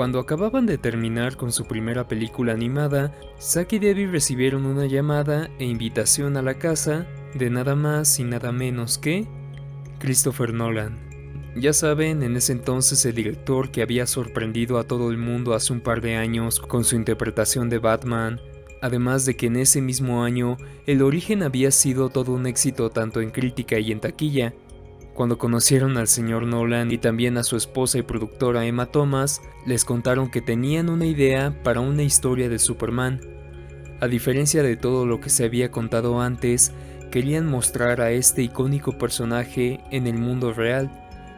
Cuando acababan de terminar con su primera película animada, Zack y Debbie recibieron una llamada e invitación a la casa de nada más y nada menos que Christopher Nolan. Ya saben, en ese entonces el director que había sorprendido a todo el mundo hace un par de años con su interpretación de Batman, además de que en ese mismo año El Origen había sido todo un éxito tanto en crítica y en taquilla. Cuando conocieron al señor Nolan y también a su esposa y productora Emma Thomas, les contaron que tenían una idea para una historia de Superman. A diferencia de todo lo que se había contado antes, querían mostrar a este icónico personaje en el mundo real,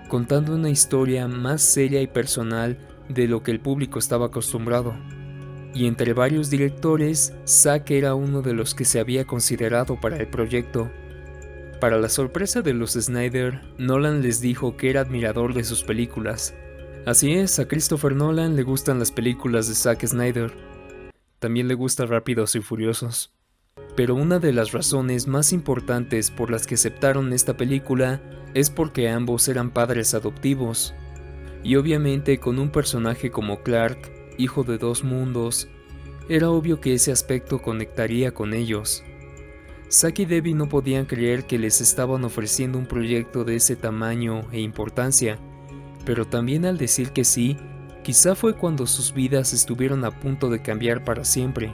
contando una historia más seria y personal de lo que el público estaba acostumbrado. Y entre varios directores, Zack era uno de los que se había considerado para el proyecto. Para la sorpresa de los Snyder, Nolan les dijo que era admirador de sus películas. Así es, a Christopher Nolan le gustan las películas de Zack Snyder. También le gusta Rápidos y Furiosos. Pero una de las razones más importantes por las que aceptaron esta película es porque ambos eran padres adoptivos. Y obviamente con un personaje como Clark, hijo de dos mundos, era obvio que ese aspecto conectaría con ellos. Zack y Debbie no podían creer que les estaban ofreciendo un proyecto de ese tamaño e importancia, pero también al decir que sí, quizá fue cuando sus vidas estuvieron a punto de cambiar para siempre.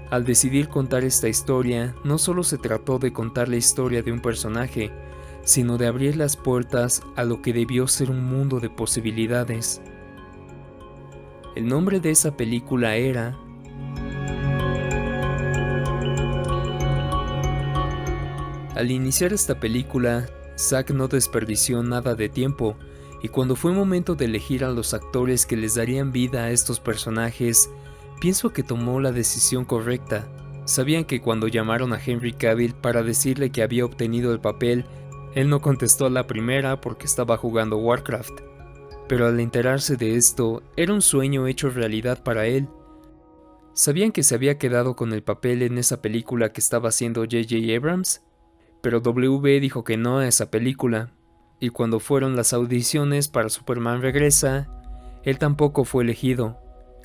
Al decidir contar esta historia, no solo se trató de contar la historia de un personaje, sino de abrir las puertas a lo que debió ser un mundo de posibilidades. El nombre de esa película era Al iniciar esta película, Zack no desperdició nada de tiempo, y cuando fue momento de elegir a los actores que les darían vida a estos personajes, pienso que tomó la decisión correcta. Sabían que cuando llamaron a Henry Cavill para decirle que había obtenido el papel, él no contestó a la primera porque estaba jugando Warcraft. Pero al enterarse de esto, era un sueño hecho realidad para él. Sabían que se había quedado con el papel en esa película que estaba haciendo J.J. Abrams, pero W dijo que no a esa película, y cuando fueron las audiciones para Superman Regresa, él tampoco fue elegido.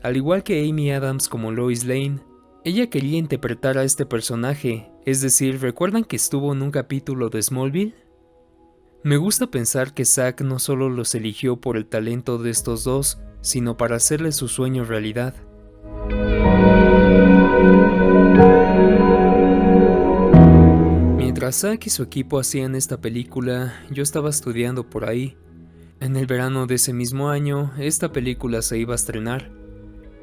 Al igual que Amy Adams como Lois Lane, ella quería interpretar a este personaje, es decir, ¿recuerdan que estuvo en un capítulo de Smallville? Me gusta pensar que Zack no solo los eligió por el talento de estos dos, sino para hacerle su sueño realidad. Mientras Zack y su equipo hacían esta película, yo estaba estudiando por ahí. En el verano de ese mismo año, esta película se iba a estrenar.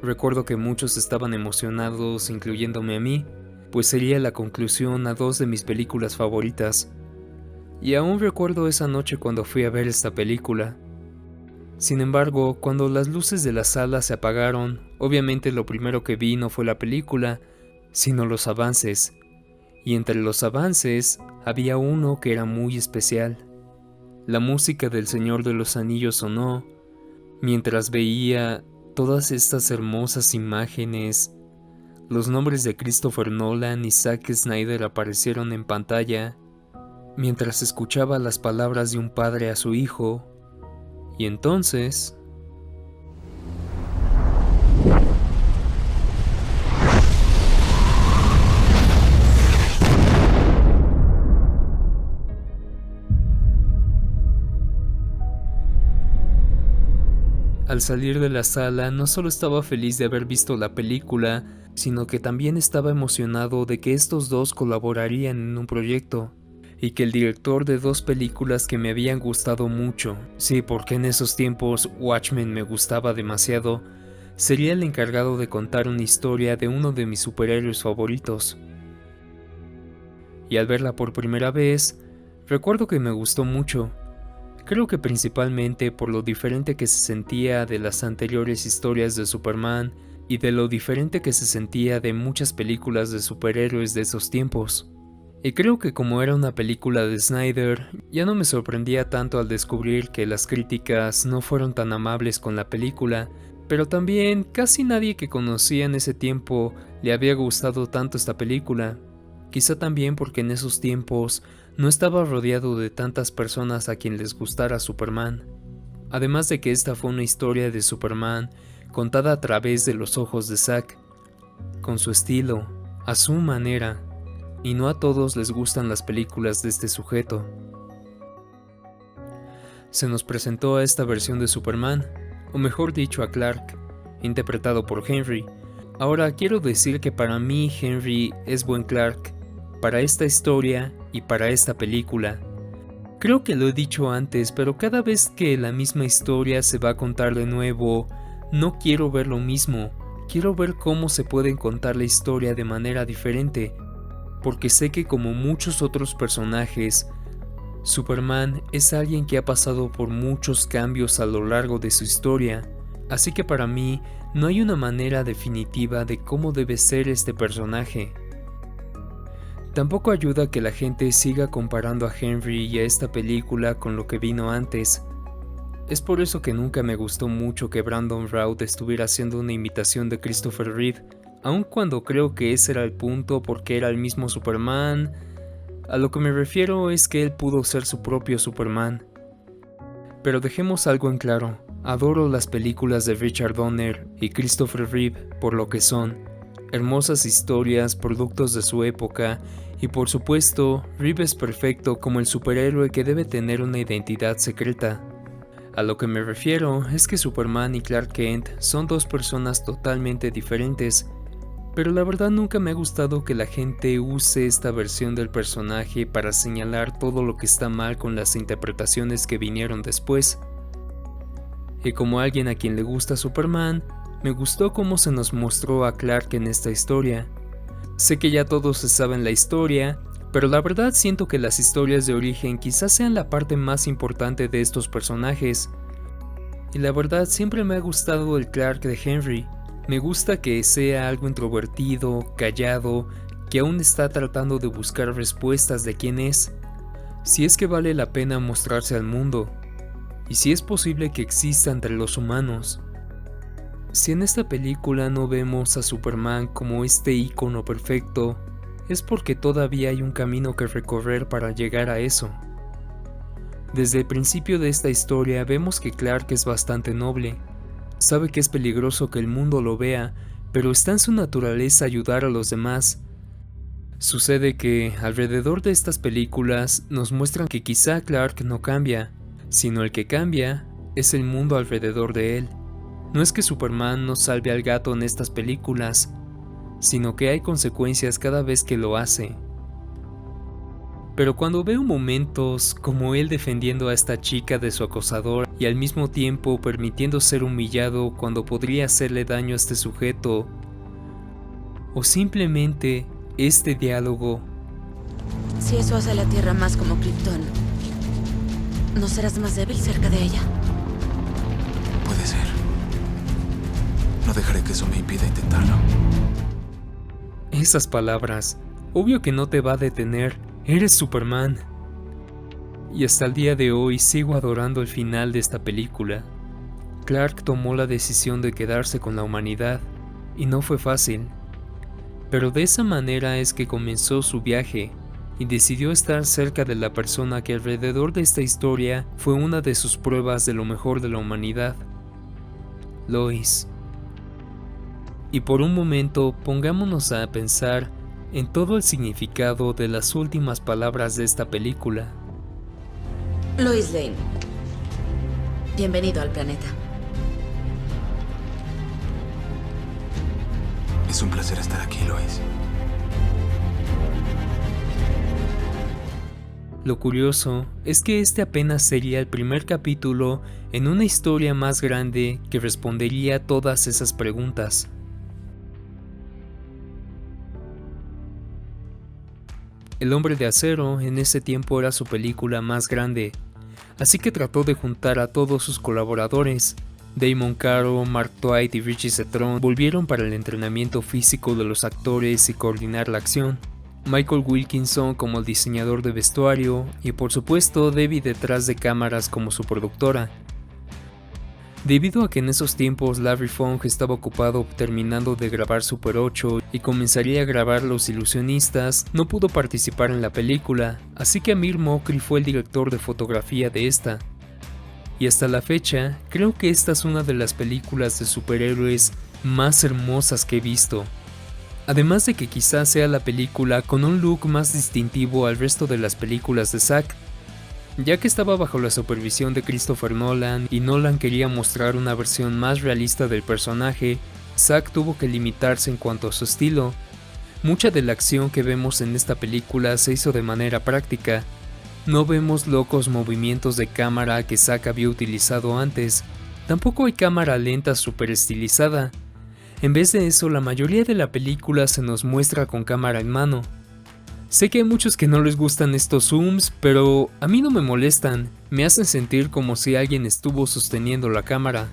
Recuerdo que muchos estaban emocionados, incluyéndome a mí, pues sería la conclusión a dos de mis películas favoritas. Y aún recuerdo esa noche cuando fui a ver esta película. Sin embargo, cuando las luces de la sala se apagaron, obviamente lo primero que vi no fue la película, sino los avances. Y entre los avances había uno que era muy especial. La música del Señor de los Anillos sonó, mientras veía todas estas hermosas imágenes. Los nombres de Christopher Nolan y Zack Snyder aparecieron en pantalla, mientras escuchaba las palabras de un padre a su hijo, y entonces al salir de la sala, no solo estaba feliz de haber visto la película, sino que también estaba emocionado de que estos dos colaborarían en un proyecto, y que el director de dos películas que me habían gustado mucho, sí, porque en esos tiempos Watchmen me gustaba demasiado, sería el encargado de contar una historia de uno de mis superhéroes favoritos. Y al verla por primera vez, recuerdo que me gustó mucho. Creo que principalmente por lo diferente que se sentía de las anteriores historias de Superman y de lo diferente que se sentía de muchas películas de superhéroes de esos tiempos. Y creo que como era una película de Snyder, ya no me sorprendía tanto al descubrir que las críticas no fueron tan amables con la película, pero también casi nadie que conocía en ese tiempo le había gustado tanto esta película. Quizá también porque en esos tiempos no estaba rodeado de tantas personas a quien les gustara Superman. Además de que esta fue una historia de Superman contada a través de los ojos de Zack, con su estilo, a su manera, y no a todos les gustan las películas de este sujeto. Se nos presentó a esta versión de Superman, o mejor dicho a Clark, interpretado por Henry. Ahora quiero decir que para mí Henry es buen Clark, para esta historia y para esta película. Creo que lo he dicho antes, pero cada vez que la misma historia se va a contar de nuevo, no quiero ver lo mismo, quiero ver cómo se puede contar la historia de manera diferente, porque sé que como muchos otros personajes, Superman es alguien que ha pasado por muchos cambios a lo largo de su historia, así que para mí no hay una manera definitiva de cómo debe ser este personaje. Tampoco ayuda que la gente siga comparando a Henry y a esta película con lo que vino antes. Es por eso que nunca me gustó mucho que Brandon Routh estuviera haciendo una imitación de Christopher Reeve, aun cuando creo que ese era el punto porque era el mismo Superman. A lo que me refiero es que él pudo ser su propio Superman. Pero dejemos algo en claro, adoro las películas de Richard Donner y Christopher Reeve por lo que son, hermosas historias, productos de su época, y por supuesto, Reeve es perfecto como el superhéroe que debe tener una identidad secreta. A lo que me refiero es que Superman y Clark Kent son dos personas totalmente diferentes, pero la verdad nunca me ha gustado que la gente use esta versión del personaje para señalar todo lo que está mal con las interpretaciones que vinieron después. Y como alguien a quien le gusta Superman, me gustó cómo se nos mostró a Clark en esta historia. Sé que ya todos se saben la historia, pero la verdad siento que las historias de origen quizás sean la parte más importante de estos personajes. Y la verdad siempre me ha gustado el Clark de Henry. Me gusta que sea algo introvertido, callado, que aún está tratando de buscar respuestas de quién es, si es que vale la pena mostrarse al mundo, y si es posible que exista entre los humanos. Si en esta película no vemos a Superman como este ícono perfecto, es porque todavía hay un camino que recorrer para llegar a eso. Desde el principio de esta historia vemos que Clark es bastante noble. Sabe que es peligroso que el mundo lo vea, pero está en su naturaleza ayudar a los demás. Sucede que, alrededor de estas películas, nos muestran que quizá Clark no cambia, sino el que cambia es el mundo alrededor de él. No es que Superman no salve al gato en estas películas, sino que hay consecuencias cada vez que lo hace. Pero cuando veo momentos como él defendiendo a esta chica de su acosador y al mismo tiempo permitiendo ser humillado cuando podría hacerle daño a este sujeto, o simplemente este diálogo. Si eso hace a la Tierra más como Krypton, ¿no serás más débil cerca de ella? Puede ser. No dejaré que eso me impida intentarlo. Esas palabras, obvio que no te va a detener, eres Superman. Y hasta el día de hoy sigo adorando el final de esta película. Clark tomó la decisión de quedarse con la humanidad, y no fue fácil. Pero de esa manera es que comenzó su viaje, y decidió estar cerca de la persona que alrededor de esta historia fue una de sus pruebas de lo mejor de la humanidad, Lois. Y por un momento pongámonos a pensar en todo el significado de las últimas palabras de esta película. Lois Lane, bienvenido al planeta. Es un placer estar aquí, Lois. Lo curioso es que este apenas sería el primer capítulo en una historia más grande que respondería a todas esas preguntas. El Hombre de Acero en ese tiempo era su película más grande, así que trató de juntar a todos sus colaboradores. Damon Caro, Mark Twight y Richie Cetron volvieron para el entrenamiento físico de los actores y coordinar la acción. Michael Wilkinson como el diseñador de vestuario y por supuesto Debbie detrás de cámaras como su productora. Debido a que en esos tiempos Larry Fong estaba ocupado terminando de grabar Super 8 y comenzaría a grabar Los Ilusionistas, no pudo participar en la película, así que Amir Mokri fue el director de fotografía de esta. y hasta la fecha creo que esta es una de las películas de superhéroes más hermosas que he visto. Además de que quizás sea la película con un look más distintivo al resto de las películas de Zack, ya que estaba bajo la supervisión de Christopher Nolan y Nolan quería mostrar una versión más realista del personaje, Zack tuvo que limitarse en cuanto a su estilo. Mucha de la acción que vemos en esta película se hizo de manera práctica. No vemos locos movimientos de cámara que Zack había utilizado antes, tampoco hay cámara lenta super estilizada. En vez de eso, la mayoría de la película se nos muestra con cámara en mano. Sé que hay muchos que no les gustan estos zooms, pero a mí no me molestan, me hacen sentir como si alguien estuvo sosteniendo la cámara.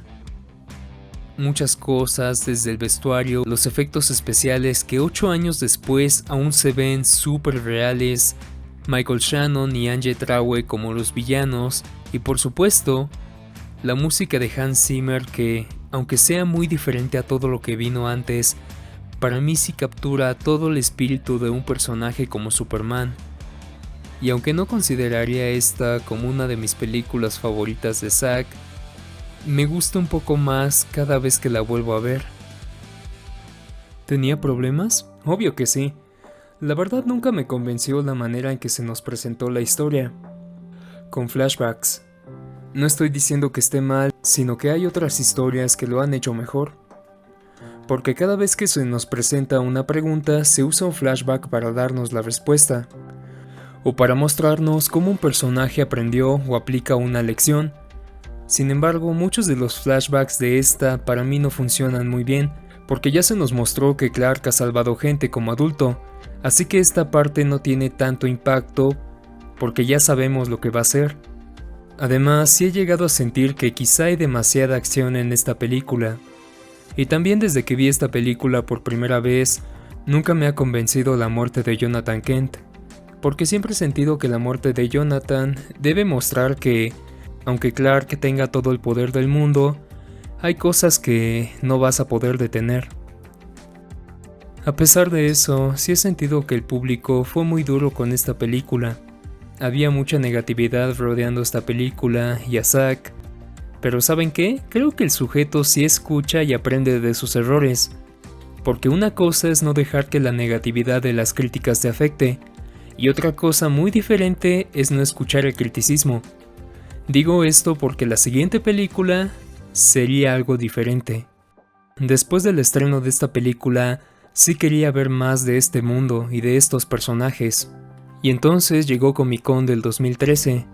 Muchas cosas, desde el vestuario, los efectos especiales que 8 años después aún se ven súper reales, Michael Shannon y Anya Traue como los villanos, y por supuesto, la música de Hans Zimmer que, aunque sea muy diferente a todo lo que vino antes, para mí sí captura todo el espíritu de un personaje como Superman. Y aunque no consideraría esta como una de mis películas favoritas de Zack, me gusta un poco más cada vez que la vuelvo a ver. ¿Tenía problemas? Obvio que sí. La verdad nunca me convenció la manera en que se nos presentó la historia, con flashbacks. No estoy diciendo que esté mal, sino que hay otras historias que lo han hecho mejor. Porque cada vez que se nos presenta una pregunta, se usa un flashback para darnos la respuesta, o para mostrarnos cómo un personaje aprendió o aplica una lección. Sin embargo, muchos de los flashbacks de esta para mí no funcionan muy bien, porque ya se nos mostró que Clark ha salvado gente como adulto, así que esta parte no tiene tanto impacto, porque ya sabemos lo que va a hacer. Además, sí he llegado a sentir que quizá hay demasiada acción en esta película. Y también desde que vi esta película por primera vez, nunca me ha convencido la muerte de Jonathan Kent, porque siempre he sentido que la muerte de Jonathan debe mostrar que, aunque Clark tenga todo el poder del mundo, hay cosas que no vas a poder detener. A pesar de eso, sí he sentido que el público fue muy duro con esta película. Había mucha negatividad rodeando esta película y a Zack, pero ¿saben qué? Creo que el sujeto sí escucha y aprende de sus errores, porque una cosa es no dejar que la negatividad de las críticas te afecte, y otra cosa muy diferente es no escuchar el criticismo. Digo esto porque la siguiente película sería algo diferente. Después del estreno de esta película, sí quería ver más de este mundo y de estos personajes. Y entonces llegó Comic-Con del 2013,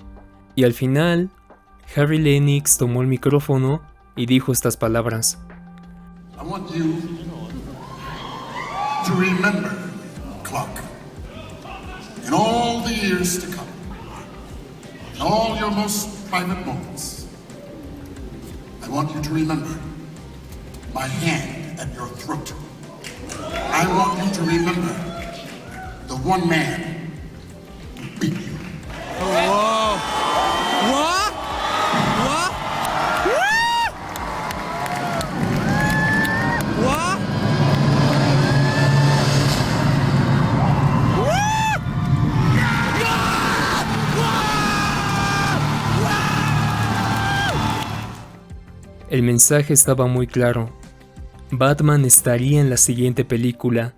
y al final, Harry Lennix tomó el micrófono y dijo estas palabras. I want you to remember, Clark, in all the years to come, in all your most private moments, I want you to remember my hand at your throat. I want you to remember the one man who beat you. Whoa! What? What? What? El mensaje estaba muy claro. Batman estaría en la siguiente película.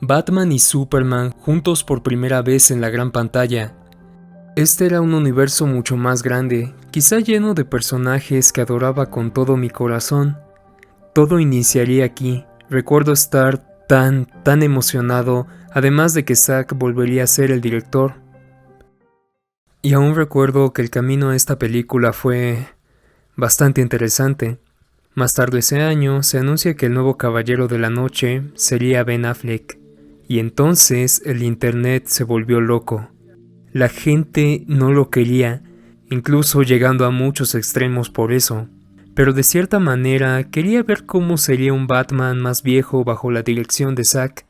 Batman y Superman juntos por primera vez en la gran pantalla. Este era un universo mucho más grande, quizá lleno de personajes que adoraba con todo mi corazón. Todo iniciaría aquí. Recuerdo estar tan emocionado, además de que Zack volvería a ser el director. Y aún recuerdo que el camino a esta película fue bastante interesante. Más tarde ese año se anuncia que el nuevo Caballero de la Noche sería Ben Affleck, y entonces el internet se volvió loco. La gente no lo quería, incluso llegando a muchos extremos por eso, pero de cierta manera quería ver cómo sería un Batman más viejo bajo la dirección de Zack.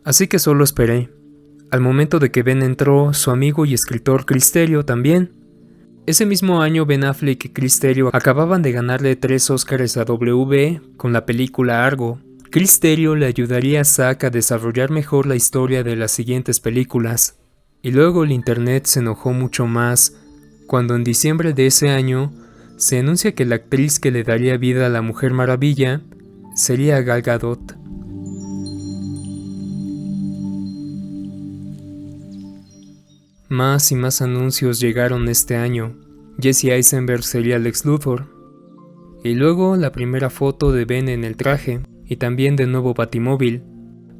Así que solo esperé. Al momento de que Ben entró, su amigo y escritor Chris Terrio también. Ese mismo año Ben Affleck y Chris Terrio acababan de ganarle 3 Oscars a W con la película Argo. Chris Terrio le ayudaría a Zack a desarrollar mejor la historia de las siguientes películas. Y luego el internet se enojó mucho más cuando en diciembre de ese año se anuncia que la actriz que le daría vida a la Mujer Maravilla sería Gal Gadot. Más y más anuncios llegaron este año. Jesse Eisenberg sería Lex Luthor. Y luego la primera foto de Ben en el traje, y también del nuevo Batimóvil.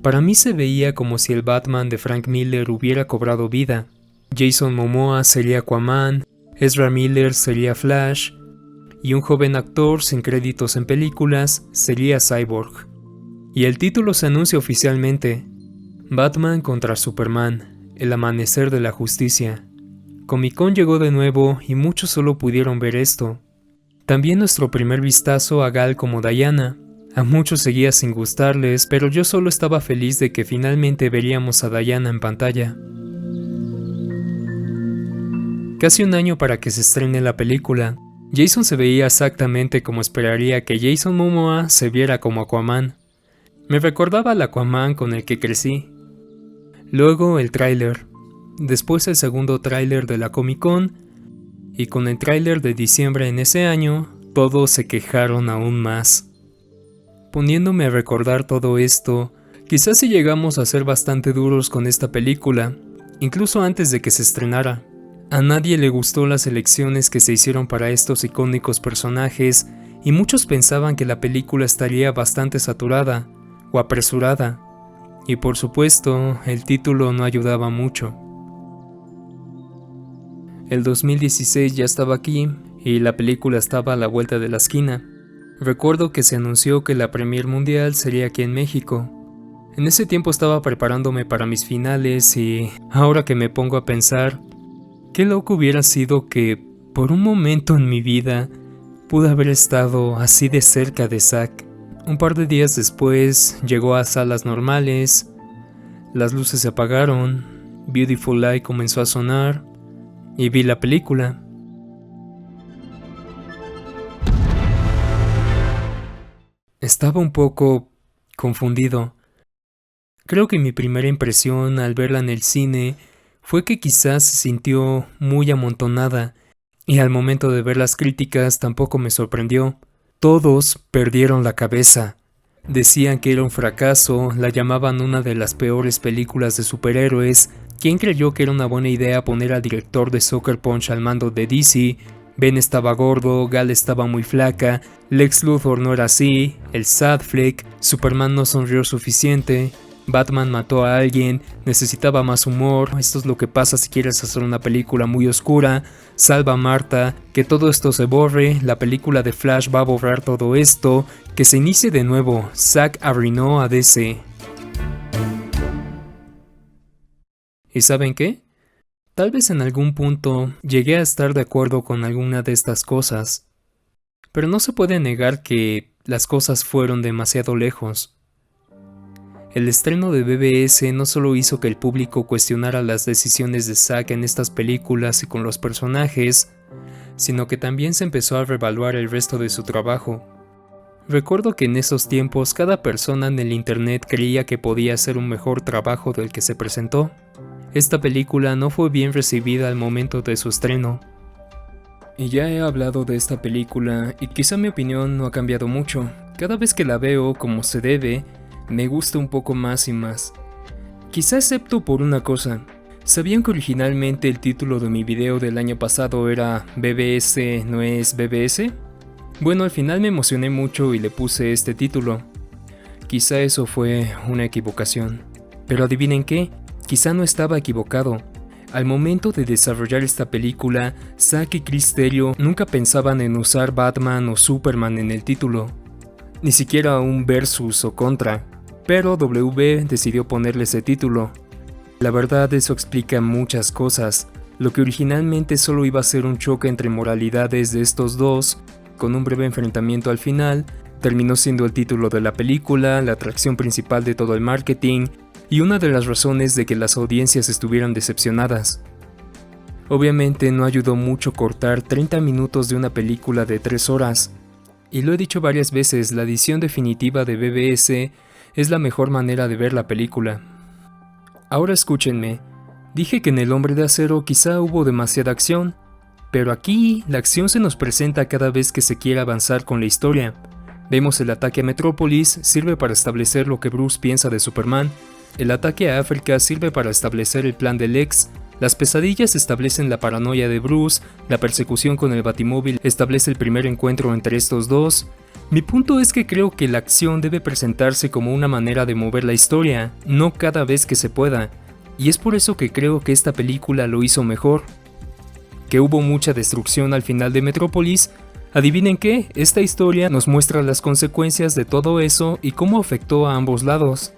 Para mí se veía como si el Batman de Frank Miller hubiera cobrado vida. Jason Momoa sería Aquaman, Ezra Miller sería Flash, y un joven actor sin créditos en películas sería Cyborg. Y el título se anuncia oficialmente: Batman contra Superman, el amanecer de la justicia. Comic-Con llegó de nuevo y muchos solo pudieron ver esto. También nuestro primer vistazo a Gal como Diana. A muchos seguía sin gustarles, pero yo solo estaba feliz de que finalmente veríamos a Diana en pantalla. Casi un año para que se estrene la película, Jason se veía exactamente como esperaría que Jason Momoa se viera como Aquaman. Me recordaba al Aquaman con el que crecí. Luego el tráiler, después el segundo tráiler de la Comic-Con, y con el tráiler de diciembre en ese año, todos se quejaron aún más. Poniéndome a recordar todo esto, quizás si llegamos a ser bastante duros con esta película, incluso antes de que se estrenara. A nadie le gustó las elecciones que se hicieron para estos icónicos personajes, y muchos pensaban que la película estaría bastante saturada o apresurada, y por supuesto, el título no ayudaba mucho. El 2016 ya estaba aquí, y la película estaba a la vuelta de la esquina. Recuerdo que se anunció que la premier mundial sería aquí en México. En ese tiempo estaba preparándome para mis finales y ahora que me pongo a pensar, qué loco hubiera sido que, por un momento en mi vida, pude haber estado así de cerca de Zack. Un par de días después llegó a salas normales, las luces se apagaron, Beautiful Light comenzó a sonar y vi la película. Estaba un poco confundido. Creo que mi primera impresión al verla en el cine fue que quizás se sintió muy amontonada, y al momento de ver las críticas tampoco me sorprendió. Todos perdieron la cabeza. Decían que era un fracaso, la llamaban una de las peores películas de superhéroes. ¿Quién creyó que era una buena idea poner al director de Sucker Punch al mando de DC? Ben estaba gordo, Gal estaba muy flaca, Lex Luthor no era así, el sad flick, Superman no sonrió suficiente, Batman mató a alguien, necesitaba más humor, esto es lo que pasa si quieres hacer una película muy oscura, salva a Marta, que todo esto se borre, la película de Flash va a borrar todo esto, que se inicie de nuevo, Zack arruinó a DC. ¿Y saben qué? Tal vez en algún punto llegué a estar de acuerdo con alguna de estas cosas, pero no se puede negar que las cosas fueron demasiado lejos. El estreno de BVS no solo hizo que el público cuestionara las decisiones de Zack en estas películas y con los personajes, sino que también se empezó a reevaluar el resto de su trabajo. Recuerdo que en esos tiempos cada persona en el internet creía que podía hacer un mejor trabajo del que se presentó. Esta película no fue bien recibida al momento de su estreno. Y ya he hablado de esta película y quizá mi opinión no ha cambiado mucho. Cada vez que la veo como se debe, me gusta un poco más y más. Quizá excepto por una cosa. ¿Sabían que originalmente el título de mi video del año pasado era BBS no es BBS? Bueno, al final me emocioné mucho y le puse este título. Quizá eso fue una equivocación. Pero adivinen qué, quizá no estaba equivocado. Al momento de desarrollar esta película, Zack y Chris Terrio nunca pensaban en usar Batman o Superman en el título. Ni siquiera un versus o contra. Pero W decidió ponerle ese título. La verdad, eso explica muchas cosas. Lo que originalmente solo iba a ser un choque entre moralidades de estos dos, con un breve enfrentamiento al final, terminó siendo el título de la película, la atracción principal de todo el marketing, y una de las razones de que las audiencias estuvieran decepcionadas. Obviamente no ayudó mucho cortar 30 minutos de una película de 3 horas. Y lo he dicho varias veces, la edición definitiva de BBS es la mejor manera de ver la película. Ahora escúchenme, dije que en El Hombre de Acero quizá hubo demasiada acción, Pero aquí, la acción se nos presenta cada vez que se quiere avanzar con la historia. Vemos el ataque a Metrópolis, sirve para establecer lo que Bruce piensa de Superman. El ataque a África sirve para establecer el plan de Lex. Las pesadillas establecen la paranoia de Bruce. La persecución con el Batimóvil establece el primer encuentro entre estos dos. Mi punto es que creo que la acción debe presentarse como una manera de mover la historia, no cada vez que se pueda. Y es por eso que creo que esta película lo hizo mejor. Que hubo mucha destrucción al final de Metrópolis. Adivinen qué, esta historia nos muestra las consecuencias de todo eso y cómo afectó a ambos lados.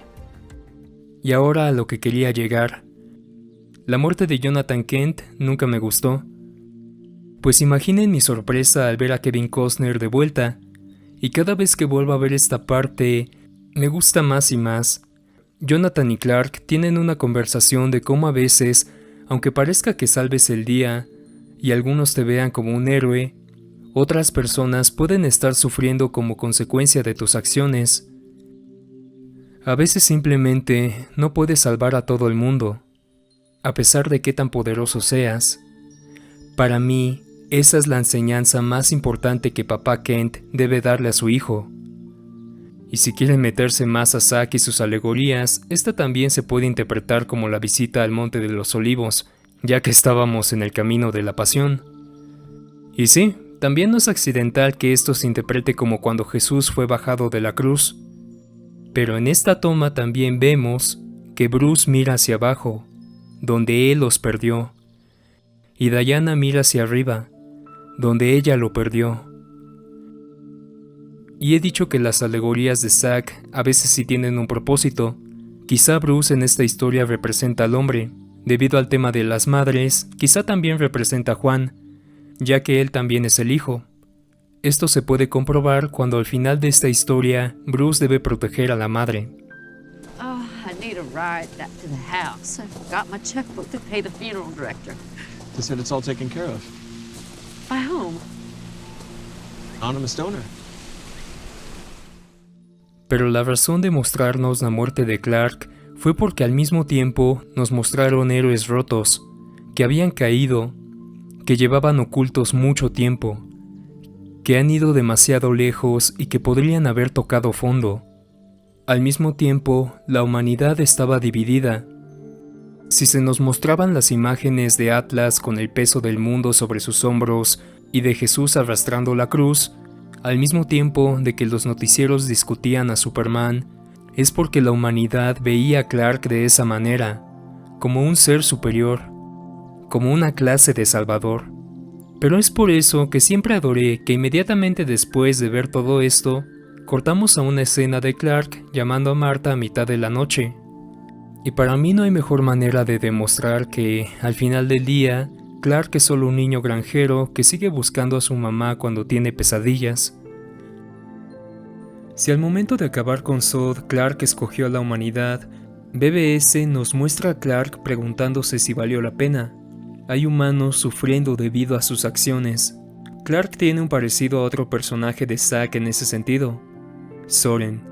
Y ahora a lo que quería llegar. La muerte de Jonathan Kent nunca me gustó. Pues imaginen mi sorpresa al ver a Kevin Costner de vuelta. Y cada vez que vuelvo a ver esta parte, me gusta más y más. Jonathan y Clark tienen una conversación de cómo a veces, aunque parezca que salves el día, y algunos te vean como un héroe, otras personas pueden estar sufriendo como consecuencia de tus acciones. A veces simplemente no puedes salvar a todo el mundo, a pesar de qué tan poderoso seas. Para mí, esa es la enseñanza más importante que papá Kent debe darle a su hijo. Y si quieren meterse más a Zack y sus alegorías, esta también se puede interpretar como la visita al Monte de los Olivos, ya que estábamos en el camino de la pasión. Y sí, también no es accidental que esto se interprete como cuando Jesús fue bajado de la cruz. Pero en esta toma también vemos que Bruce mira hacia abajo, donde él los perdió, y Diana mira hacia arriba, donde ella lo perdió. Y he dicho que las alegorías de Zack a veces sí tienen un propósito. Quizá Bruce en esta historia representa al hombre, debido al tema de las madres, quizá también representa a Juan, ya que él también es el hijo. Esto se puede comprobar cuando al final de esta historia Bruce debe proteger a la madre. Oh, I need a ride back to the house. I forgot my checkbook to pay the funeral director. They said it's all taken care of. By whom? Anonymous donor. Pero la razón de mostrarnos la muerte de Clark fue porque al mismo tiempo nos mostraron héroes rotos, que habían caído, que llevaban ocultos mucho tiempo, que han ido demasiado lejos y que podrían haber tocado fondo. Al mismo tiempo, la humanidad estaba dividida. Si se nos mostraban las imágenes de Atlas con el peso del mundo sobre sus hombros y de Jesús arrastrando la cruz, al mismo tiempo de que los noticieros discutían a Superman, es porque la humanidad veía a Clark de esa manera, como un ser superior, como una clase de salvador. Pero es por eso que siempre adoré que inmediatamente después de ver todo esto, cortamos a una escena de Clark llamando a Marta a mitad de la noche. Y para mí no hay mejor manera de demostrar que, al final del día, Clark es solo un niño granjero que sigue buscando a su mamá cuando tiene pesadillas. Si al momento de acabar con Zod, Clark escogió a la humanidad, BBS nos muestra a Clark preguntándose si valió la pena. Hay humanos sufriendo debido a sus acciones. Clark tiene un parecido a otro personaje de Zack en ese sentido, Soren.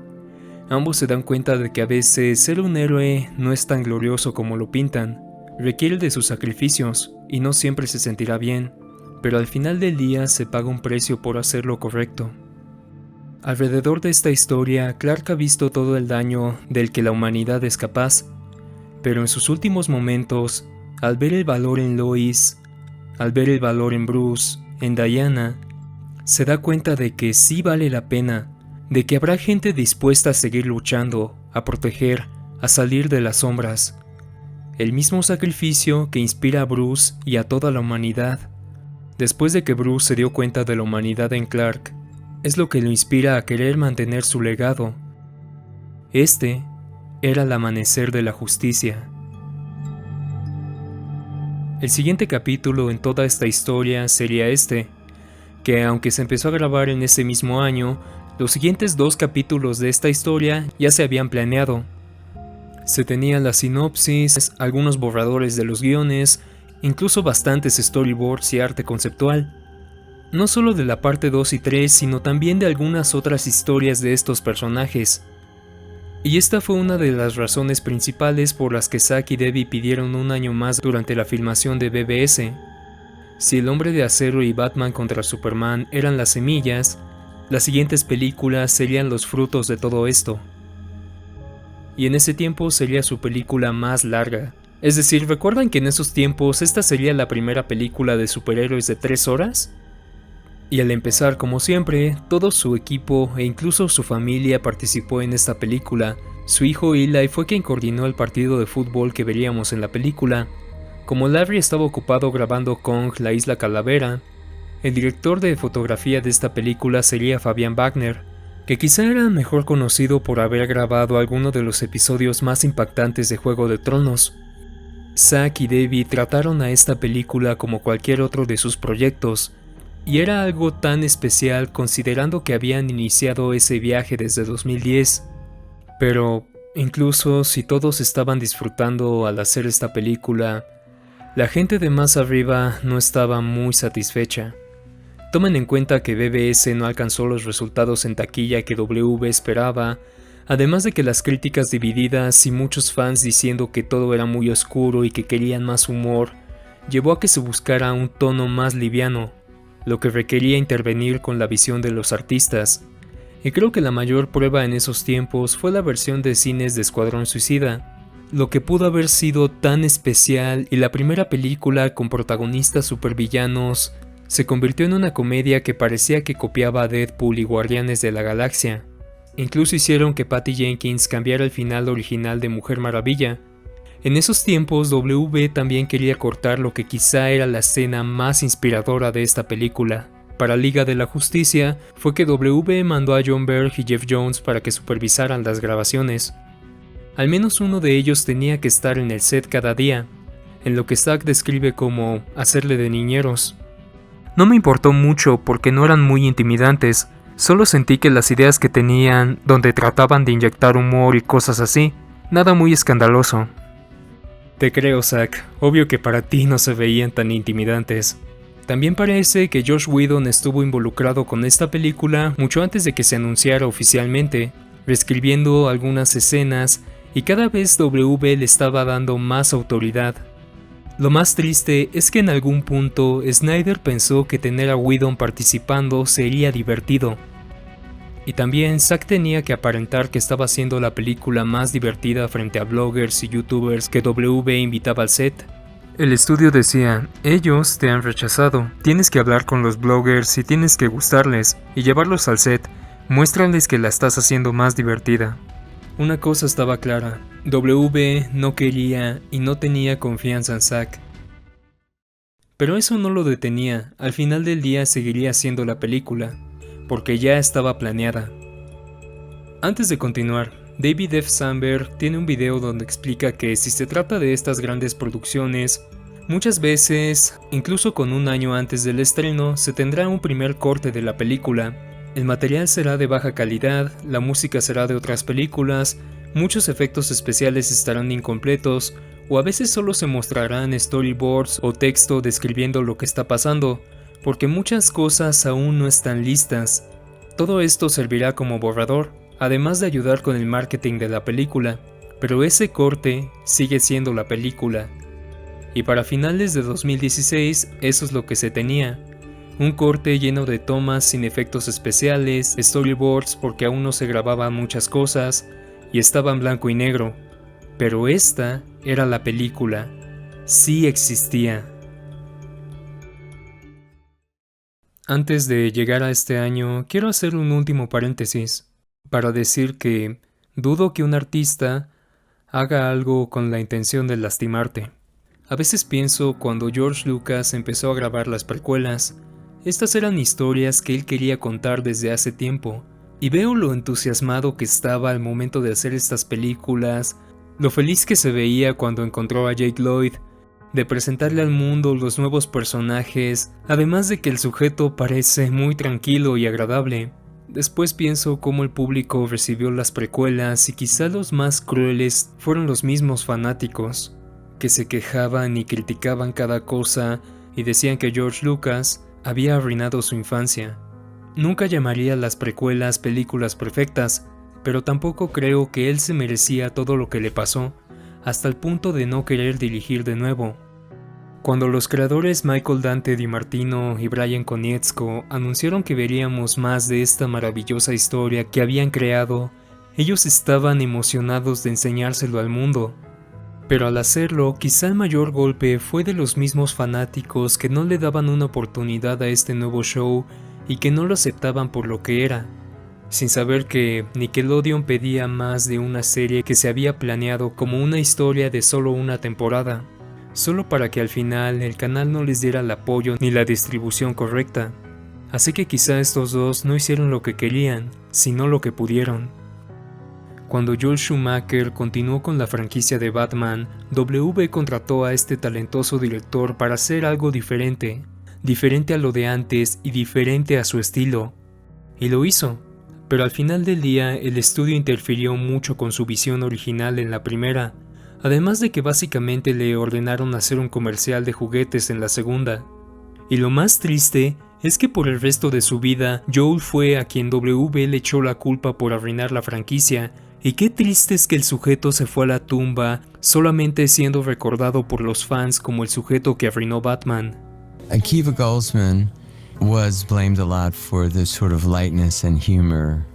Ambos se dan cuenta de que a veces ser un héroe no es tan glorioso como lo pintan. Requiere de sus sacrificios y no siempre se sentirá bien, pero al final del día se paga un precio por hacer lo correcto. Alrededor de esta historia, Clark ha visto todo el daño del que la humanidad es capaz, pero en sus últimos momentos, al ver el valor en Lois, al ver el valor en Bruce, en Diana, se da cuenta de que sí vale la pena, de que habrá gente dispuesta a seguir luchando, a proteger, a salir de las sombras. El mismo sacrificio que inspira a Bruce y a toda la humanidad. Después de que Bruce se dio cuenta de la humanidad en Clark, es lo que lo inspira a querer mantener su legado. Este era el amanecer de la justicia. El siguiente capítulo en toda esta historia sería este, que aunque se empezó a grabar en ese mismo año, los siguientes 2 capítulos de esta historia ya se habían planeado. Se tenían la sinopsis, algunos borradores de los guiones, incluso bastantes storyboards y arte conceptual. No solo de la parte 2 y 3, sino también de algunas otras historias de estos personajes. Y esta fue una de las razones principales por las que Zack y Debbie pidieron un año más durante la filmación de BBS. Si El Hombre de Acero y Batman contra Superman eran las semillas, las siguientes películas serían los frutos de todo esto. Y en ese tiempo sería su película más larga. Es decir, ¿recuerdan que en esos tiempos esta sería la primera película de superhéroes de 3 horas? Y al empezar, como siempre, todo su equipo e incluso su familia participó en esta película. Su hijo Eli fue quien coordinó el partido de fútbol que veríamos en la película. Como Larry estaba ocupado grabando Kong, la Isla Calavera, el director de fotografía de esta película sería Fabian Wagner, que quizá era mejor conocido por haber grabado alguno de los episodios más impactantes de Juego de Tronos. Zack y David trataron a esta película como cualquier otro de sus proyectos, y era algo tan especial considerando que habían iniciado ese viaje desde 2010. Pero, incluso si todos estaban disfrutando al hacer esta película, la gente de más arriba no estaba muy satisfecha. Tomen en cuenta que BBS no alcanzó los resultados en taquilla que W esperaba, además de que las críticas divididas y muchos fans diciendo que todo era muy oscuro y que querían más humor, llevó a que se buscara un tono más liviano, lo que requería intervenir con la visión de los artistas. Y creo que la mayor prueba en esos tiempos fue la versión de cines de Escuadrón Suicida, lo que pudo haber sido tan especial, y la primera película con protagonistas supervillanos se convirtió en una comedia que parecía que copiaba a Deadpool y Guardianes de la Galaxia. Incluso hicieron que Patty Jenkins cambiara el final original de Mujer Maravilla. En esos tiempos W también quería cortar lo que quizá era la escena más inspiradora de esta película. Para Liga de la Justicia fue que W mandó a John Berg y Jeff Jones para que supervisaran las grabaciones. Al menos uno de ellos tenía que estar en el set cada día, en lo que Zack describe como hacerle de niñeros. No me importó mucho porque no eran muy intimidantes, solo sentí que las ideas que tenían, donde trataban de inyectar humor y cosas así, nada muy escandaloso. Te creo, Zack, obvio que para ti no se veían tan intimidantes. También parece que Joss Whedon estuvo involucrado con esta película mucho antes de que se anunciara oficialmente, reescribiendo algunas escenas, y cada vez W le estaba dando más autoridad. Lo más triste es que en algún punto Snyder pensó que tener a Whedon participando sería divertido. Y también Zack tenía que aparentar que estaba haciendo la película más divertida frente a bloggers y youtubers que W invitaba al set. El estudio decía, ellos te han rechazado, tienes que hablar con los bloggers y tienes que gustarles, y llevarlos al set, muéstrales que la estás haciendo más divertida. Una cosa estaba clara, W no quería y no tenía confianza en Zack. Pero eso no lo detenía, al final del día seguiría haciendo la película, porque ya estaba planeada. Antes de continuar, David F. Sandberg tiene un video donde explica que si se trata de estas grandes producciones, muchas veces, incluso con un año antes del estreno, se tendrá un primer corte de la película. El material será de baja calidad, la música será de otras películas, muchos efectos especiales estarán incompletos, o a veces solo se mostrarán storyboards o texto describiendo lo que está pasando, porque muchas cosas aún no están listas. Todo esto servirá como borrador, además de ayudar con el marketing de la película, pero ese corte sigue siendo la película. Y para finales de 2016 eso es lo que se tenía. Un corte lleno de tomas sin efectos especiales, storyboards porque aún no se grababan muchas cosas, y estaba en blanco y negro. Pero esta era la película. Sí existía. Antes de llegar a este año, quiero hacer un último paréntesis, para decir que dudo que un artista haga algo con la intención de lastimarte. A veces pienso cuando George Lucas empezó a grabar las precuelas, estas eran historias que él quería contar desde hace tiempo, y veo lo entusiasmado que estaba al momento de hacer estas películas, lo feliz que se veía cuando encontró a Jake Lloyd, de presentarle al mundo los nuevos personajes, además de que el sujeto parece muy tranquilo y agradable. Después pienso cómo el público recibió las precuelas y quizá los más crueles fueron los mismos fanáticos, que se quejaban y criticaban cada cosa y decían que George Lucas había arruinado su infancia. Nunca llamaría a las precuelas películas perfectas, pero tampoco creo que él se merecía todo lo que le pasó, hasta el punto de no querer dirigir de nuevo. Cuando los creadores Michael Dante DiMartino y Brian Konietzko anunciaron que veríamos más de esta maravillosa historia que habían creado, ellos estaban emocionados de enseñárselo al mundo. Pero al hacerlo, quizá el mayor golpe fue de los mismos fanáticos que no le daban una oportunidad a este nuevo show y que no lo aceptaban por lo que era, sin saber que Nickelodeon pedía más de una serie que se había planeado como una historia de solo una temporada, solo para que al final el canal no les diera el apoyo ni la distribución correcta. Así que quizá estos dos no hicieron lo que querían, sino lo que pudieron. Cuando Joel Schumacher continuó con la franquicia de Batman, W contrató a este talentoso director para hacer algo diferente a lo de antes y diferente a su estilo. Y lo hizo, pero al final del día el estudio interfirió mucho con su visión original en la primera, además de que básicamente le ordenaron hacer un comercial de juguetes en la segunda. Y lo más triste es que por el resto de su vida, Joel fue a quien W le echó la culpa por arruinar la franquicia, y qué triste es que el sujeto se fue a la tumba solamente siendo recordado por los fans como el sujeto que arruinó Batman. Akiva Goldsman was blamed a lot for the sort of lightness and humor,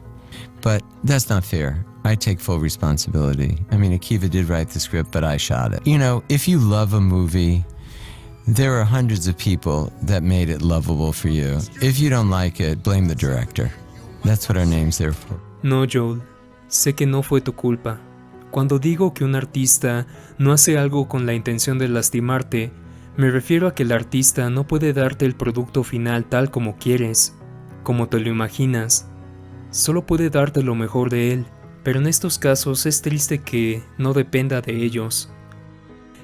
but that's not fair. I take full responsibility. I mean, Akiva did write the script, but I shot it. You know, if you love a movie, there are hundreds of people that made it lovable for you. If you don't like it, blame the director. That's what our name's there for. No, Joel, sé que no fue tu culpa. Cuando digo que un artista no hace algo con la intención de lastimarte, me refiero a que el artista no puede darte el producto final tal como quieres, como te lo imaginas. Solo puede darte lo mejor de él, pero en estos casos es triste que no dependa de ellos.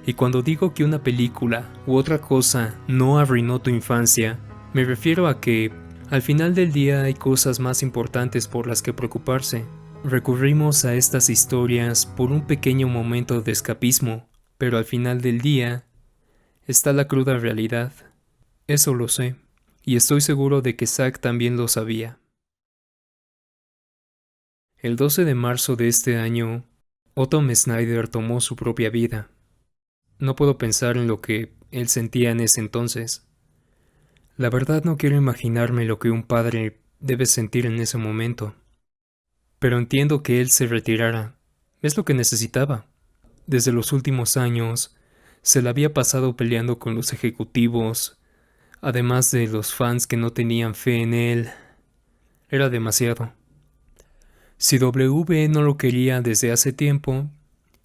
Y cuando digo que una película u otra cosa no arruinó tu infancia, me refiero a que al final del día hay cosas más importantes por las que preocuparse. Recurrimos a estas historias por un pequeño momento de escapismo, pero al final del día está la cruda realidad. Eso lo sé, y estoy seguro de que Zack también lo sabía. El 12 de marzo de este año, Tom Snyder tomó su propia vida. No puedo pensar en lo que él sentía en ese entonces. La verdad no quiero imaginarme lo que un padre debe sentir en ese momento. Pero entiendo que él se retirara. Es lo que necesitaba. Desde los últimos años, se la había pasado peleando con los ejecutivos, además de los fans que no tenían fe en él. Era demasiado. Si W no lo quería desde hace tiempo,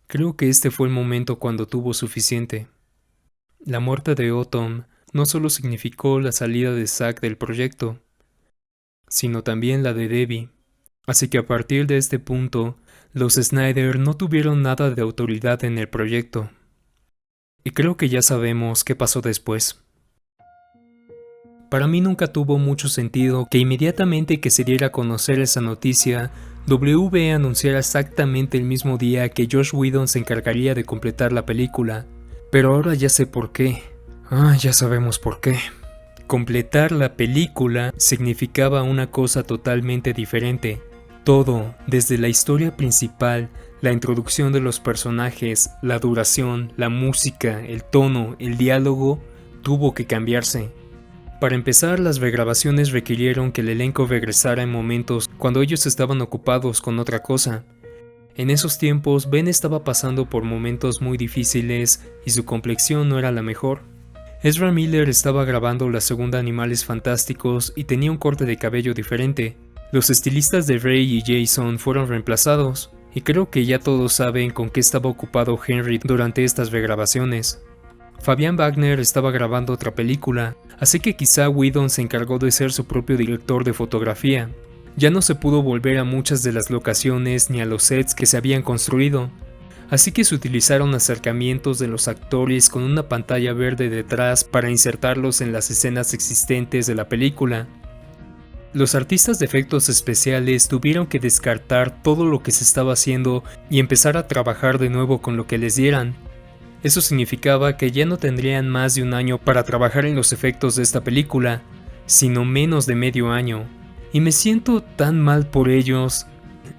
creo que este fue el momento cuando tuvo suficiente. La muerte de Autumn no solo significó la salida de Zack del proyecto, sino también la de Debbie. Así que a partir de este punto, los Snyder no tuvieron nada de autoridad en el proyecto. Y creo que ya sabemos qué pasó después. Para mí nunca tuvo mucho sentido que inmediatamente que se diera a conocer esa noticia, W anunciara exactamente el mismo día que Joss Whedon se encargaría de completar la película. Pero ahora ya sé por qué. Ya sabemos por qué. Completar la película significaba una cosa totalmente diferente. Todo, desde la historia principal, la introducción de los personajes, la duración, la música, el tono, el diálogo, tuvo que cambiarse. Para empezar, las regrabaciones requirieron que el elenco regresara en momentos cuando ellos estaban ocupados con otra cosa. En esos tiempos, Ben estaba pasando por momentos muy difíciles y su complexión no era la mejor. Ezra Miller estaba grabando la segunda Animales Fantásticos y tenía un corte de cabello diferente. Los estilistas de Ray y Jason fueron reemplazados, y creo que ya todos saben con qué estaba ocupado Henry durante estas regrabaciones. Fabian Wagner estaba grabando otra película, así que quizá Whedon se encargó de ser su propio director de fotografía. Ya no se pudo volver a muchas de las locaciones ni a los sets que se habían construido, así que se utilizaron acercamientos de los actores con una pantalla verde detrás para insertarlos en las escenas existentes de la película. Los artistas de efectos especiales tuvieron que descartar todo lo que se estaba haciendo y empezar a trabajar de nuevo con lo que les dieran. Eso significaba que ya no tendrían más de un año para trabajar en los efectos de esta película, sino menos de medio año. Y me siento tan mal por ellos.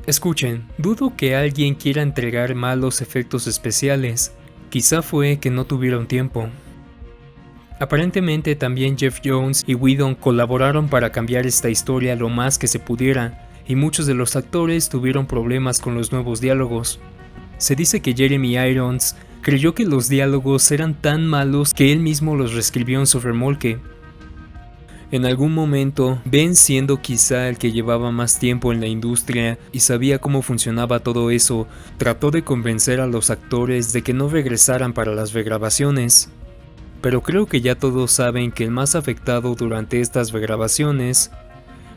Escuchen, dudo que alguien quiera entregar malos efectos especiales. Quizá fue que no tuvieron tiempo. Aparentemente también Jeff Jones y Whedon colaboraron para cambiar esta historia lo más que se pudiera, y muchos de los actores tuvieron problemas con los nuevos diálogos. Se dice que Jeremy Irons creyó que los diálogos eran tan malos que él mismo los reescribió en su remolque. En algún momento, Ben, siendo quizá el que llevaba más tiempo en la industria y sabía cómo funcionaba todo eso, trató de convencer a los actores de que no regresaran para las regrabaciones. Pero creo que ya todos saben que el más afectado durante estas regrabaciones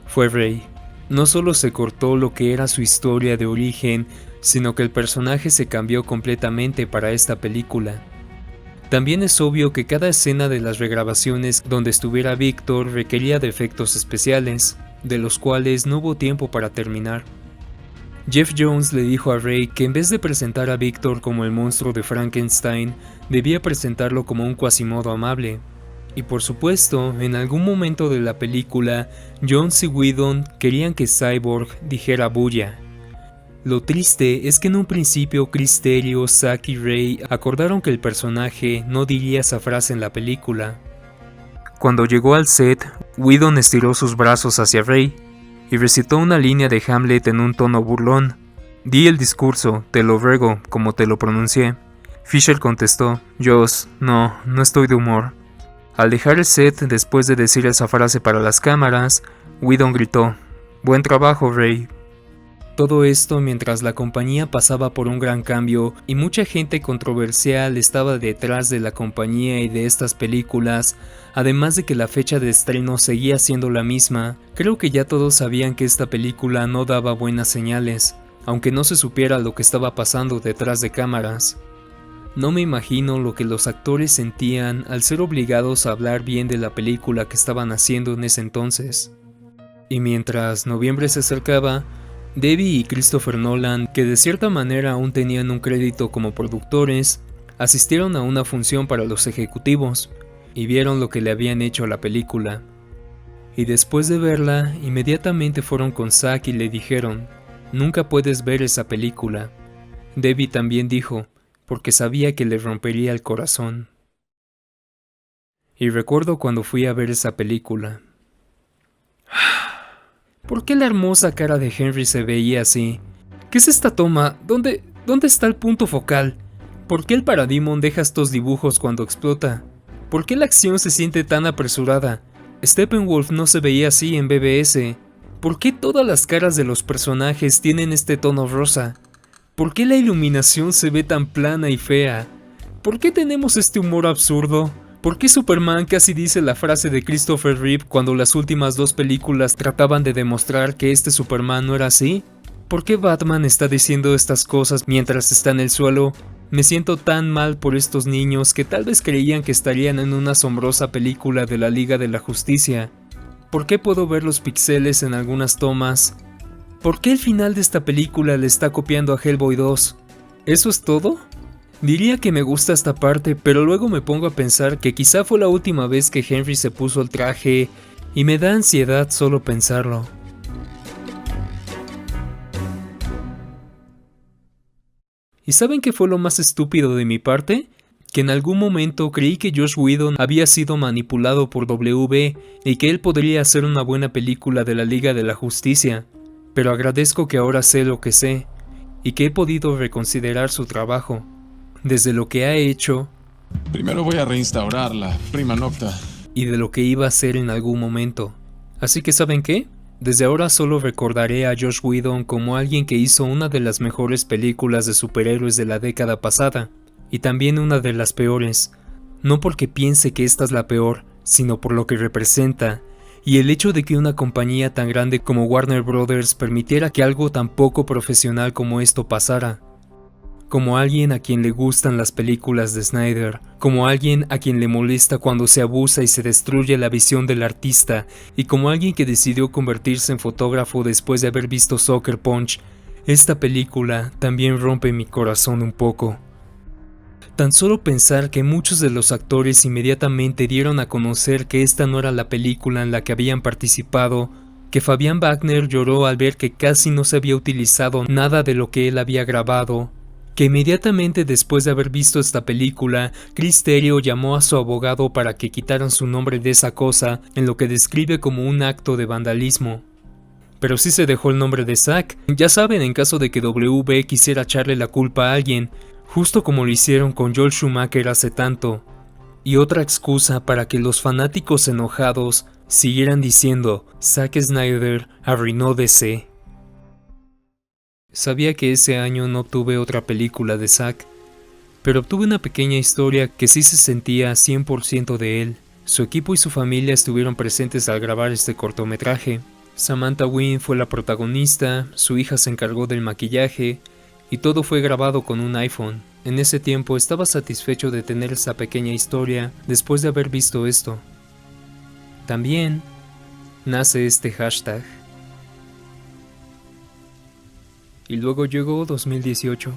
fue Ray. No solo se cortó lo que era su historia de origen, sino que el personaje se cambió completamente para esta película. También es obvio que cada escena de las regrabaciones donde estuviera Victor requería de efectos especiales, de los cuales no hubo tiempo para terminar. Jeff Jones le dijo a Ray que en vez de presentar a Victor como el monstruo de Frankenstein, debía presentarlo como un Quasimodo amable. Y por supuesto, en algún momento de la película, Jones y Whedon querían que Cyborg dijera bulla. Lo triste es que en un principio Chris Terrio, Zack y Ray acordaron que el personaje no diría esa frase en la película. Cuando llegó al set, Whedon estiró sus brazos hacia Ray y recitó una línea de Hamlet en un tono burlón. Di el discurso, te lo ruego, como te lo pronuncié. Fisher contestó, Joss, no estoy de humor. Al dejar el set después de decir esa frase para las cámaras, Whedon gritó, buen trabajo, Ray. Todo esto mientras la compañía pasaba por un gran cambio y mucha gente controversial estaba detrás de la compañía y de estas películas, además de que la fecha de estreno seguía siendo la misma. Creo que ya todos sabían que esta película no daba buenas señales, aunque no se supiera lo que estaba pasando detrás de cámaras. No me imagino lo que los actores sentían al ser obligados a hablar bien de la película que estaban haciendo en ese entonces. Y mientras noviembre se acercaba, Debbie y Christopher Nolan, que de cierta manera aún tenían un crédito como productores, asistieron a una función para los ejecutivos y vieron lo que le habían hecho a la película. Y después de verla, inmediatamente fueron con Zack y le dijeron, nunca puedes ver esa película. Debbie también dijo, porque sabía que le rompería el corazón. Y recuerdo cuando fui a ver esa película. ¿Por qué la hermosa cara de Henry se veía así? ¿Qué es esta toma? ¿Dónde está el punto focal? ¿Por qué el Parademon deja estos dibujos cuando explota? ¿Por qué la acción se siente tan apresurada? Steppenwolf no se veía así en BBS. ¿Por qué todas las caras de los personajes tienen este tono rosa? ¿Por qué la iluminación se ve tan plana y fea? ¿Por qué tenemos este humor absurdo? ¿Por qué Superman casi dice la frase de Christopher Reeve cuando las últimas dos películas trataban de demostrar que este Superman no era así? ¿Por qué Batman está diciendo estas cosas mientras está en el suelo? Me siento tan mal por estos niños que tal vez creían que estarían en una asombrosa película de la Liga de la Justicia. ¿Por qué puedo ver los píxeles en algunas tomas? ¿Por qué el final de esta película le está copiando a Hellboy 2? ¿Eso es todo? Diría que me gusta esta parte, pero luego me pongo a pensar que quizá fue la última vez que Henry se puso el traje y me da ansiedad solo pensarlo. ¿Y saben qué fue lo más estúpido de mi parte? Que en algún momento creí que Joss Whedon había sido manipulado por WB y que él podría hacer una buena película de la Liga de la Justicia, pero agradezco que ahora sé lo que sé y que he podido reconsiderar su trabajo. Desde lo que ha hecho, Primero voy a reinstaurar la prima nocta. y de lo que iba a hacer en algún momento. Así que ¿saben qué? Desde ahora solo recordaré a Joss Whedon como alguien que hizo una de las mejores películas de superhéroes de la década pasada, y también una de las peores, no porque piense que esta es la peor, sino por lo que representa, y el hecho de que una compañía tan grande como Warner Brothers permitiera que algo tan poco profesional como esto pasara. Como alguien a quien le gustan las películas de Snyder, como alguien a quien le molesta cuando se abusa y se destruye la visión del artista, y como alguien que decidió convertirse en fotógrafo después de haber visto Sucker Punch, esta película también rompe mi corazón un poco. Tan solo pensar que muchos de los actores inmediatamente dieron a conocer que esta no era la película en la que habían participado, que Fabian Wagner lloró al ver que casi no se había utilizado nada de lo que él había grabado, que inmediatamente después de haber visto esta película, Chris Terrio llamó a su abogado para que quitaran su nombre de esa cosa en lo que describe como un acto de vandalismo. Pero sí se dejó el nombre de Zack, ya saben, en caso de que WB quisiera echarle la culpa a alguien, justo como lo hicieron con Joel Schumacher hace tanto. Y otra excusa para que los fanáticos enojados siguieran diciendo Zack Snyder arruinó DC. Sabía que ese año no obtuve otra película de Zack, pero obtuve una pequeña historia que sí se sentía 100% de él. Su equipo y su familia estuvieron presentes al grabar este cortometraje. Samantha Wynn fue la protagonista, su hija se encargó del maquillaje y todo fue grabado con un iPhone. En ese tiempo estaba satisfecho de tener esa pequeña historia después de haber visto esto. También nace este hashtag. Y luego llegó 2018.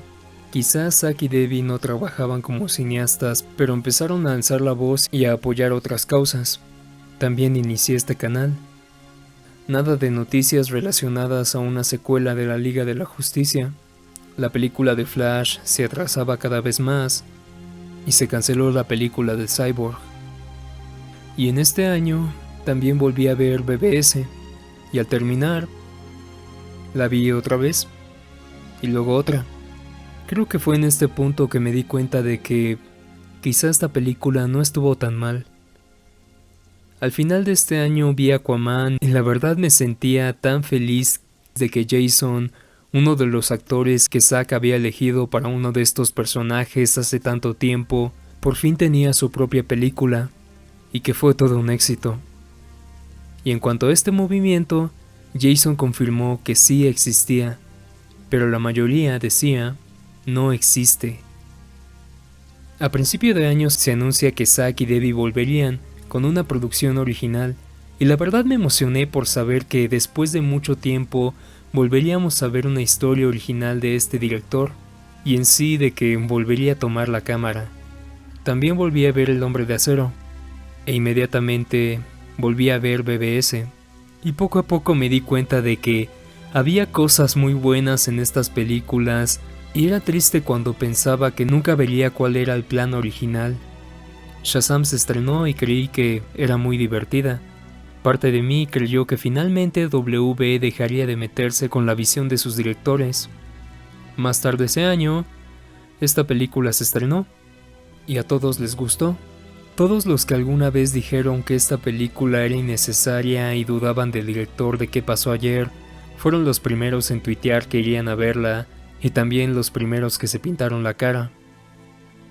Quizás Zack y Debbie no trabajaban como cineastas, pero empezaron a alzar la voz y a apoyar otras causas. También inicié este canal. Nada de noticias relacionadas a una secuela de la Liga de la Justicia. La película de Flash se atrasaba cada vez más y se canceló la película de Cyborg. Y en este año también volví a ver BBS y al terminar la vi otra vez y luego otra. Creo que fue en este punto que me di cuenta de que quizá esta película no estuvo tan mal. Al final de este año vi Aquaman y la verdad me sentía tan feliz de que Jason, uno de los actores que Zack había elegido para uno de estos personajes hace tanto tiempo, por fin tenía su propia película y que fue todo un éxito. Y en cuanto a este movimiento, Jason confirmó que sí existía, pero la mayoría decía no existe. A principio de año se anuncia que Zack y Debbie volverían con una producción original, y la verdad me emocioné por saber que después de mucho tiempo volveríamos a ver una historia original de este director, y en sí de que volvería a tomar la cámara. También volví a ver El Hombre de Acero, e inmediatamente volví a ver BBS, y poco a poco me di cuenta de que había cosas muy buenas en estas películas, y era triste cuando pensaba que nunca vería cuál era el plan original. Shazam se estrenó y creí que era muy divertida. Parte de mí creyó que finalmente WB dejaría de meterse con la visión de sus directores. Más tarde ese año, esta película se estrenó y a todos les gustó. Todos los que alguna vez dijeron que esta película era innecesaria y dudaban del director de Qué pasó ayer, fueron los primeros en tuitear que irían a verla y también los primeros que se pintaron la cara.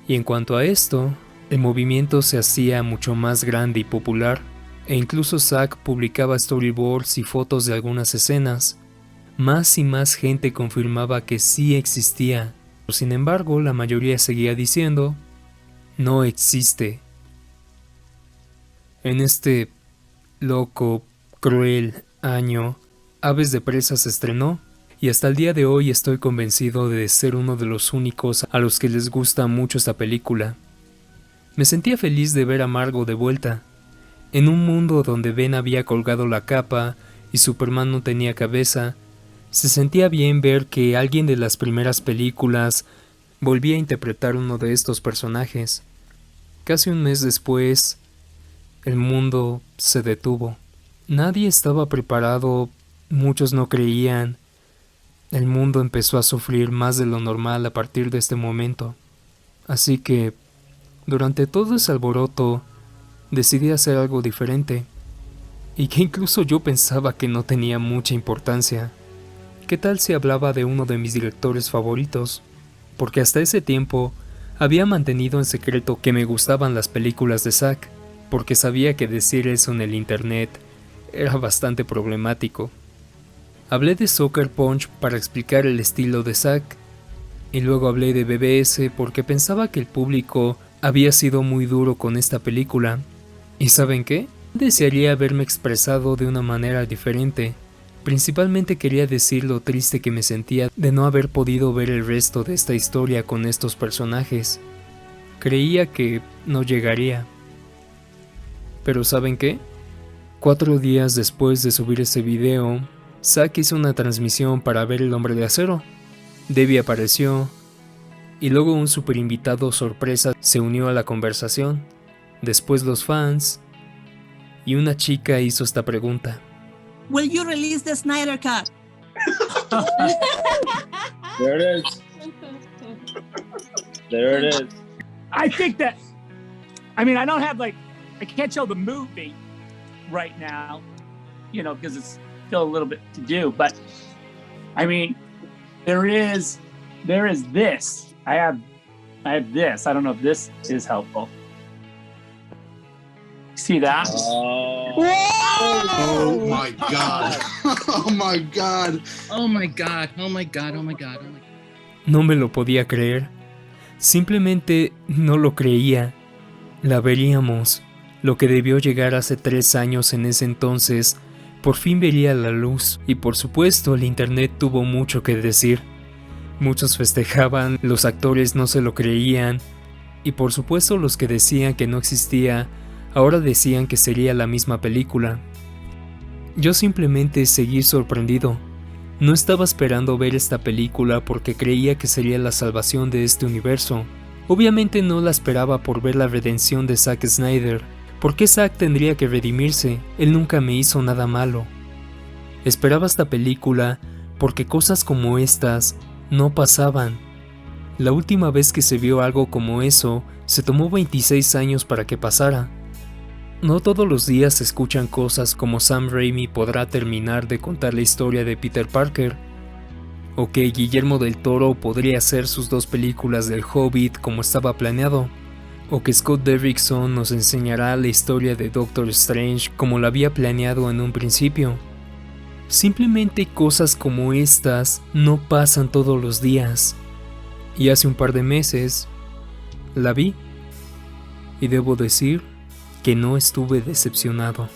Y en cuanto a esto, el movimiento se hacía mucho más grande y popular, e incluso Zack publicaba storyboards y fotos de algunas escenas. Más y más gente confirmaba que sí existía. Sin embargo, la mayoría seguía diciendo, no existe. En este loco, cruel año, Aves de Presa se estrenó, y hasta el día de hoy estoy convencido de ser uno de los únicos a los que les gusta mucho esta película. Me sentía feliz de ver a Margot de vuelta, en un mundo donde Ben había colgado la capa y Superman no tenía cabeza. Se sentía bien ver que alguien de las primeras películas volvía a interpretar uno de estos personajes. Casi un mes después, el mundo se detuvo. Nadie estaba preparado, muchos no creían. El mundo empezó a sufrir más de lo normal a partir de este momento. Así que durante todo ese alboroto, decidí hacer algo diferente, y que incluso yo pensaba que no tenía mucha importancia. ¿Qué tal si hablaba de uno de mis directores favoritos? Porque hasta ese tiempo había mantenido en secreto que me gustaban las películas de Zack, porque sabía que decir eso en el internet era bastante problemático. Hablé de Sucker Punch para explicar el estilo de Zack, y luego hablé de BBS porque pensaba que el público había sido muy duro con esta película. ¿Y saben qué? Desearía haberme expresado de una manera diferente. Principalmente quería decir lo triste que me sentía de no haber podido ver el resto de esta historia con estos personajes. Creía que no llegaría. Pero ¿saben qué? 4 días después de subir ese video, Zack hizo una transmisión para ver El Hombre de Acero. Debbie apareció, y luego un super invitado sorpresa se unió a la conversación, después los fans, y una chica hizo esta pregunta. Will you release the Snyder Cut? There it is. There it is. I think that, I mean, I don't have I can't show the movie right now, you know, because it's still a little bit to do, but I mean, there is this. I have this. I don't know if this is helpful. See that? Oh my God. Oh my God. Oh my God. Oh my God. Oh my God. Oh my God. No me lo podía creer. Simplemente no lo creía. La veríamos. Lo que debió llegar hace 3 años en ese entonces, por fin vería la luz. Y por supuesto el internet tuvo mucho que decir. Muchos festejaban, los actores no se lo creían. Y por supuesto los que decían que no existía, ahora decían que sería la misma película. Yo simplemente seguí sorprendido. No estaba esperando ver esta película porque creía que sería la salvación de este universo. Obviamente no la esperaba por ver la redención de Zack Snyder. ¿Por qué Zack tendría que redimirse? Él nunca me hizo nada malo. Esperaba esta película porque cosas como estas no pasaban. La última vez que se vio algo como eso, se tomó 26 años para que pasara. No todos los días se escuchan cosas como Sam Raimi podrá terminar de contar la historia de Peter Parker, o que Guillermo del Toro podría hacer sus 2 películas del Hobbit como estaba planeado, o que Scott Derrickson nos enseñará la historia de Doctor Strange como la había planeado en un principio. Simplemente cosas como estas no pasan todos los días. Y hace un par de meses la vi, y debo decir que no estuve decepcionado.